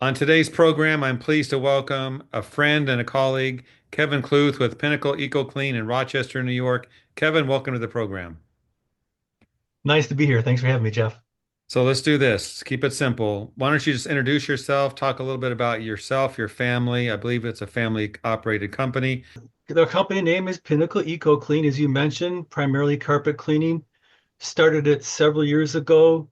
On today's program, I'm pleased to welcome a friend and a colleague, Kevin Kluth with Pinnacle Eco Clean in Rochester, New York. Kevin, welcome to the program. Nice to be here. Thanks for having me, Jeff. So let's do this. Keep it simple. Why don't you just introduce yourself, talk a little bit about yourself, your family. I believe it's a family operated company. The company name is Pinnacle Eco Clean, as you mentioned, primarily carpet cleaning. Started it several years ago,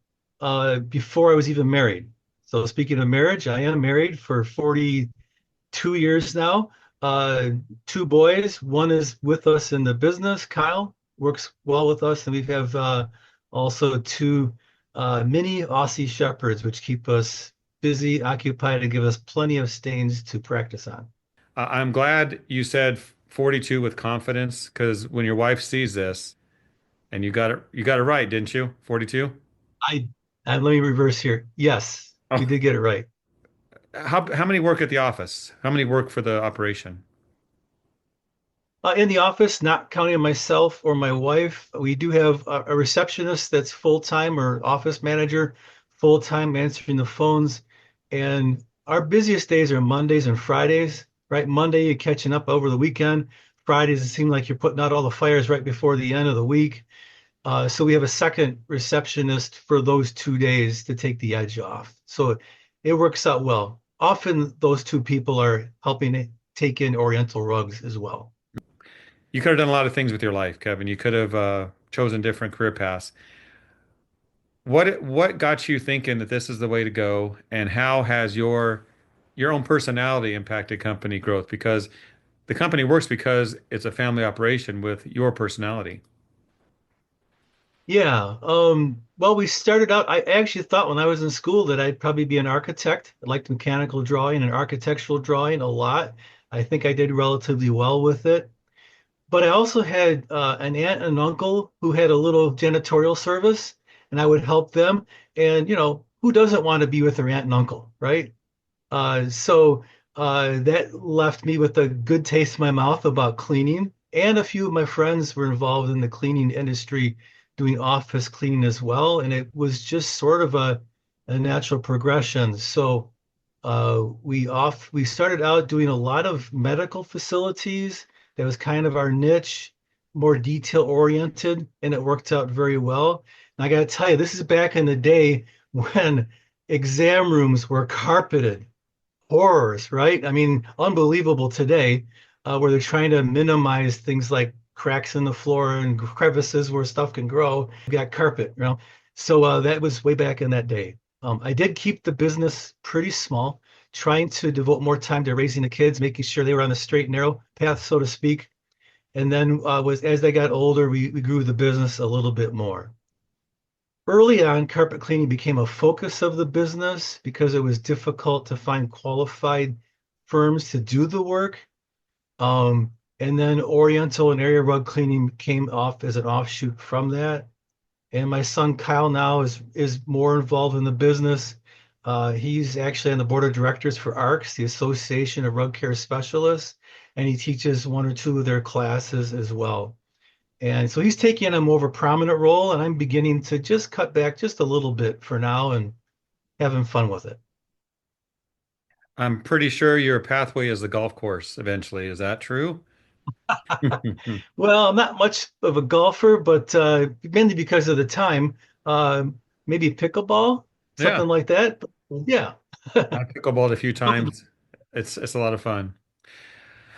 before I was even married. So speaking of marriage, I am married for 42 years now. Uh, Two boys. One is with us in the business. Kyle works well with us, and we have also two mini Aussie Shepherds, which keep us busy, occupied, and give us plenty of stains to practice on. I'm glad you said 42 with confidence because when your wife sees this, and you got it right, didn't you? 42? I and let me reverse here. Yes, you Oh, did get it right. how many work at the office? How many work for the operation? In the office, not counting myself or my wife, we do have a receptionist that's full time or office manager, full time answering the phones. And our busiest days are Mondays and Fridays, right? Monday, you're catching up over the weekend. Fridays, it seems like you're putting out all the fires right before the end of the week. So we have a second receptionist for those 2 days to take the edge off. So it works out well. Often those two people are helping take in Oriental rugs as well. You could have done a lot of things with your life, Kevin. You could have chosen different career paths. What got you thinking that this is the way to go, and how has your own personality impacted company growth? Because the company works because it's a family operation with your personality. Yeah. Well, we started out, I actually thought when I was in school that I'd probably be an architect. I liked mechanical drawing and architectural drawing a lot. I think I did relatively well with it. But I also had an aunt and uncle who had a little janitorial service, and I would help them. And, who doesn't want to be with their aunt and uncle, right? That left me with a good taste in my mouth about cleaning. And a few of my friends were involved in the cleaning industry doing office cleaning as well. And it was just sort of a natural progression. We started out doing a lot of medical facilities. That was kind of our niche, more detail oriented, and it worked out very well. And I got to tell you, this is back in the day when exam rooms were carpeted. Horrors, right? I mean, unbelievable today, where they're trying to minimize things like cracks in the floor and crevices where stuff can grow. You got carpet, that was way back in that day. I did keep the business pretty small, trying to devote more time to raising the kids, making sure they were on the straight and narrow path, so to speak. And then was as they got older, we grew the business a little bit more. Early on, carpet cleaning became a focus of the business because it was difficult to find qualified firms to do the work. And then Oriental and area rug cleaning came off as an offshoot from that. And my son Kyle now is more involved in the business. He's actually on the board of directors for ARCS, the Association of Rug Care Specialists, and he teaches one or two of their classes as well. And so he's taking a more of a prominent role, and I'm beginning to just cut back just a little bit for now and having fun with it. I'm pretty sure your pathway is the golf course eventually. Is that true? Well, I'm not much of a golfer, but mainly because of the time, uh, maybe pickleball, Yeah, something like that. But, yeah, I pickleballed a few nothing. times. It's a lot of fun.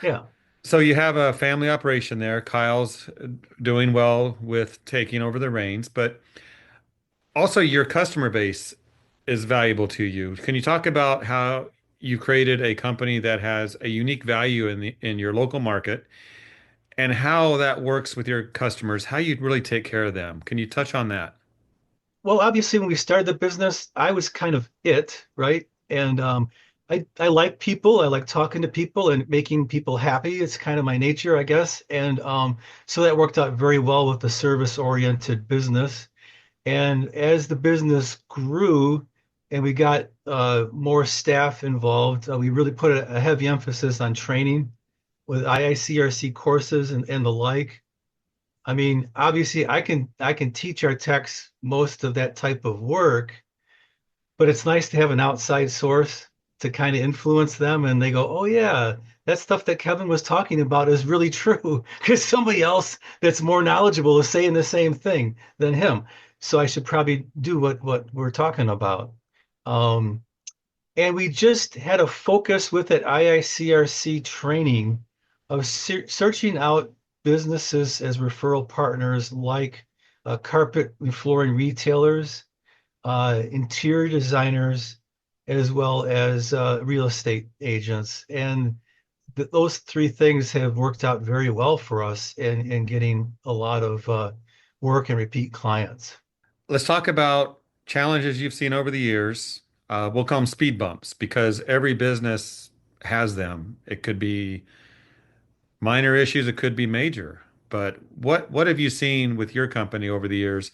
Yeah. So you have a family operation there. Kyle's doing well with taking over the reins, but also your customer base is valuable to you. Can you talk about how you created a company that has a unique value in your local market and how that works with your customers, how you really take care of them? Can you touch on that? Well, obviously, when we started the business, I was kind of it, right? And I like people. I like talking to people and making people happy. It's kind of my nature, I guess. And so that worked out very well with the service-oriented business. And as the business grew and we got more staff involved, we really put a heavy emphasis on training with IICRC courses and the like. I mean, obviously, I can teach our techs most of that type of work, but it's nice to have an outside source to kind of influence them, and they go, "Oh yeah, that stuff that Kevin was talking about is really true," because somebody else that's more knowledgeable is saying the same thing than him. So I should probably do what we're talking about. Um, and we just had a focus with at IICRC training of searching out businesses as referral partners like carpet and flooring retailers, interior designers, as well as real estate agents. And th those three things have worked out very well for us in getting a lot of work and repeat clients. Let's talk about challenges you've seen over the years. We'll call them speed bumps because every business has them. It could be minor issues, it could be major. But what have you seen with your company over the years?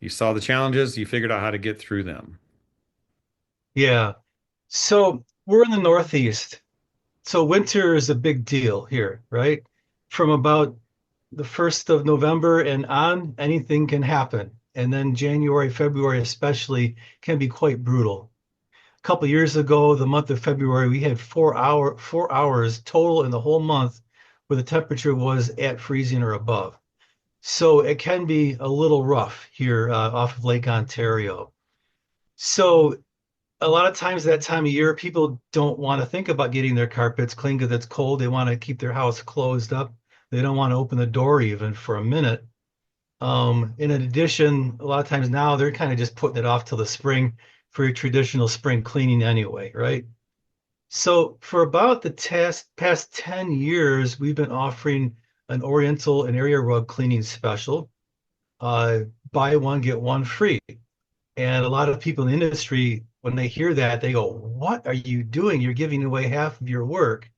You saw the challenges, you figured out how to get through them. Yeah. So we're in the Northeast. So winter is a big deal here, right? From about the 1st of November and on, anything can happen. And then January, February especially can be quite brutal. A couple of years ago, the month of February, we had 4 hours total in the whole month where the temperature was at freezing or above. So it can be a little rough here off of Lake Ontario. So a lot of times that time of year, people don't want to think about getting their carpets clean because it's cold. They want to keep their house closed up. They don't want to open the door even for a minute. In addition, a lot of times now they're kind of just putting it off till the spring for your traditional spring cleaning anyway, right? So for about the past 10 years, we've been offering an Oriental and area rug cleaning special. Uh, buy one, get one free. And a lot of people in the industry, when they hear that, they go, "What are you doing? You're giving away half of your work."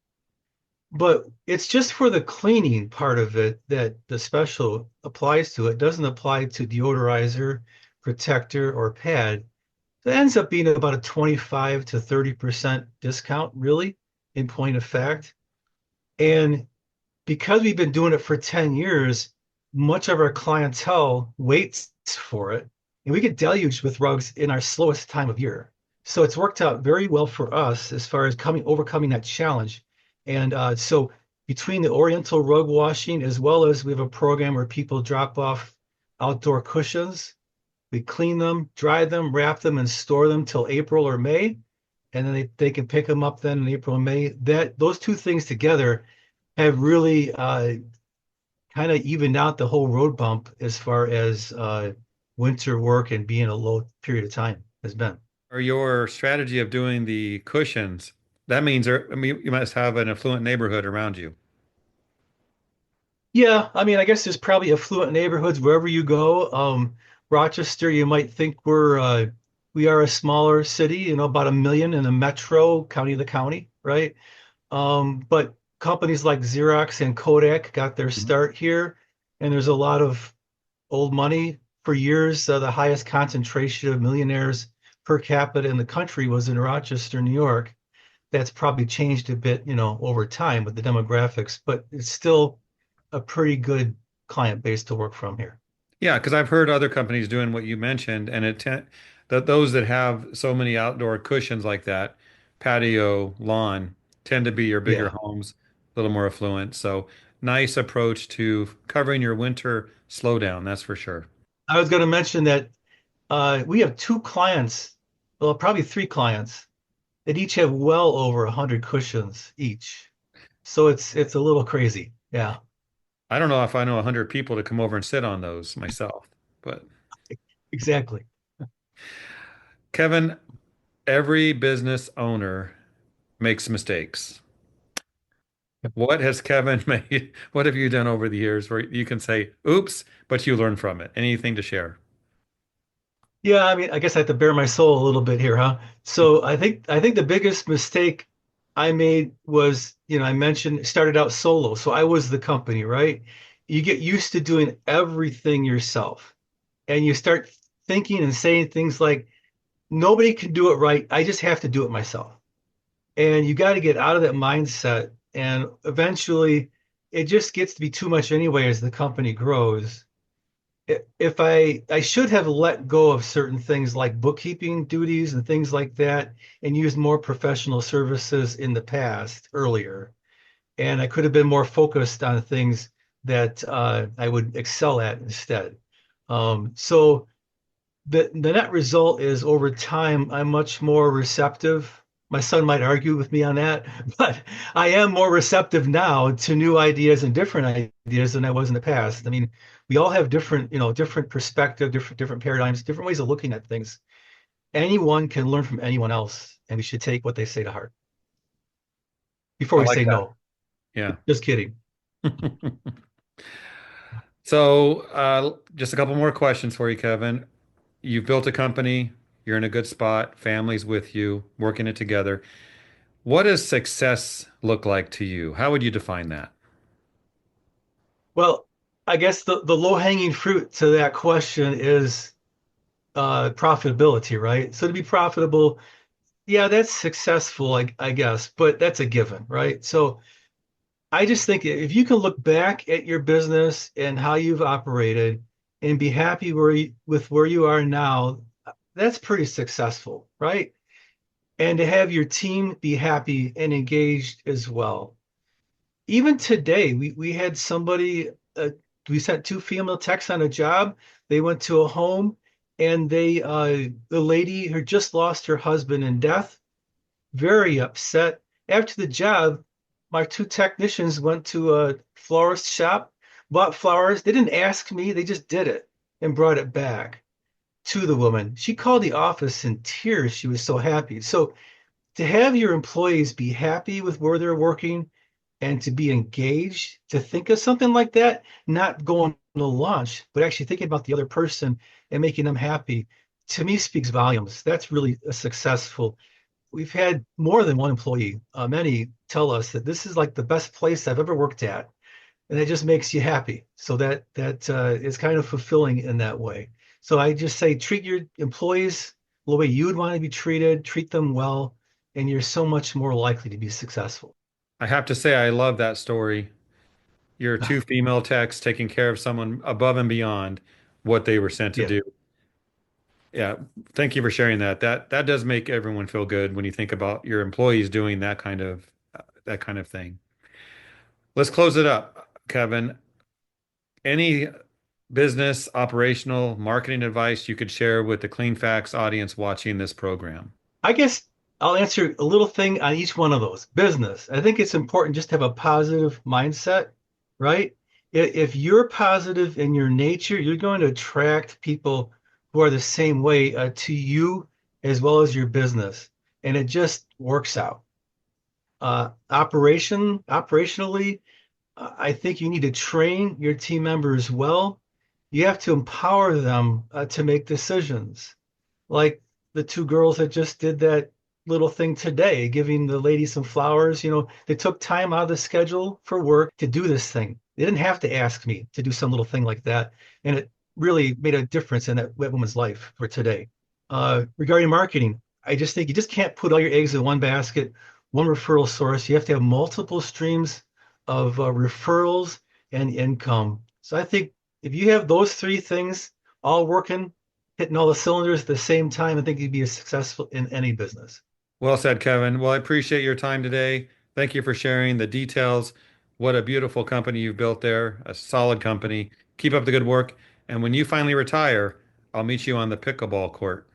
But it's just for the cleaning part of it that the special applies to. It doesn't apply to deodorizer, protector, or pad. So it ends up being about a 25 to 30% discount, really, in point of fact. And because we've been doing it for 10 years, much of our clientele waits for it. And we get deluged with rugs in our slowest time of year. So it's worked out very well for us as far as overcoming that challenge. And so between the Oriental rug washing, as well as we have a program where people drop off outdoor cushions, we clean them, dry them, wrap them, and store them till April or May. And then they can pick them up then in April and May. That those two things together have really kind of evened out the whole road bump as far as winter work and being a low period of time has been. Or your strategy of doing the cushions, that means I mean, you must have an affluent neighborhood around you. Yeah, I mean, I guess there's probably affluent neighborhoods wherever you go. Rochester, you might think we are a smaller city, about 1 million in the metro county of the county, right? But companies like Xerox and Kodak got their Mhm. start here, and there's a lot of old money. For years, the highest concentration of millionaires per capita in the country was in Rochester, New York. That's probably changed a bit, over time with the demographics, but it's still a pretty good client base to work from here. Yeah, because I've heard other companies doing what you mentioned, and that those that have so many outdoor cushions like that, patio, lawn, tend to be your bigger Yeah. homes, a little more affluent. So nice approach to covering your winter slowdown, that's for sure. I was going to mention that we have two clients, well, probably three clients that each have well over 100 cushions each. So it's a little crazy. Yeah, I don't know if I know 100 people to come over and sit on those myself, but exactly. Kevin, every business owner makes mistakes. What has Kevin made? What have you done over the years where you can say, oops, but you learn from it? Anything to share? Yeah, I mean, I guess I have to bare my soul a little bit here, huh? So I think the biggest mistake I made was, I mentioned started out solo. So I was the company, right? You get used to doing everything yourself, and you start thinking and saying things like, nobody can do it right. I just have to do it myself. And you got to get out of that mindset. And eventually it just gets to be too much anyway as the company grows. if I should have let go of certain things like bookkeeping duties and things like that and used more professional services in the past earlier. And I could have been more focused on things that I would excel at instead. So the net result is over time, I'm much more receptive. My son might argue with me on that, but I am more receptive now to new ideas and different ideas than I was in the past. I mean, we all have different, different perspective, different paradigms, different ways of looking at things. Anyone can learn from anyone else, and we should take what they say to heart before I we like say that. no. Yeah. Just kidding. So, just a couple more questions for you, Kevin. You've built a company, you're in a good spot, family's with you, working it together. What does success look like to you? How would you define that? Well, I guess the low-hanging fruit to that question is profitability, right? So to be profitable, yeah, that's successful, I guess, but that's a given, right? So I just think if you can look back at your business and how you've operated and be happy with where you are now, that's pretty successful, right? And to have your team be happy and engaged as well. Even today, we had somebody, we sent two female techs on a job. They went to a home and the lady who just lost her husband in death, very upset. After the job, my two technicians went to a florist shop, bought flowers. They didn't ask me, they just did it and brought it back to the woman. She called the office in tears. She was so happy. So to have your employees be happy with where they're working and to be engaged, to think of something like that, not going to lunch, but actually thinking about the other person and making them happy, to me speaks volumes. That's really a successful. We've had more than one employee. Many tell us that this is like the best place I've ever worked at, and it just makes you happy. So that is kind of fulfilling in that way. So I just say treat your employees the way you'd want to be treated, treat them well, and you're so much more likely to be successful. I have to say, I love that story. Your two female techs taking care of someone above and beyond what they were sent to Yeah. do. Yeah, thank you for sharing that. That does make everyone feel good when you think about your employees doing that kind of thing. Let's close it up, Kevin. Any business, operational, marketing advice you could share with the Clean Facts audience watching this program? I guess I'll answer a little thing on each one of those. Business. I think it's important just to have a positive mindset, right? If you're positive in your nature, you're going to attract people who are the same way to you as well as your business. And it just works out. Operationally, I think you need to train your team members well. You have to empower them to make decisions like the two girls that just did that little thing today, giving the lady some flowers. They took time out of the schedule for work to do this thing. They didn't have to ask me to do some little thing like that. And it really made a difference in that woman's life for today. Regarding marketing, I just think you just can't put all your eggs in one basket, one referral source. You have to have multiple streams of referrals and income. So I think if you have those three things all working, hitting all the cylinders at the same time, I think you'd be successful in any business. Well said, Kevin. Well, I appreciate your time today. Thank you for sharing the details. What a beautiful company you've built there, a solid company. Keep up the good work. And when you finally retire, I'll meet you on the pickleball court.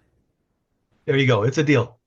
There you go. It's a deal.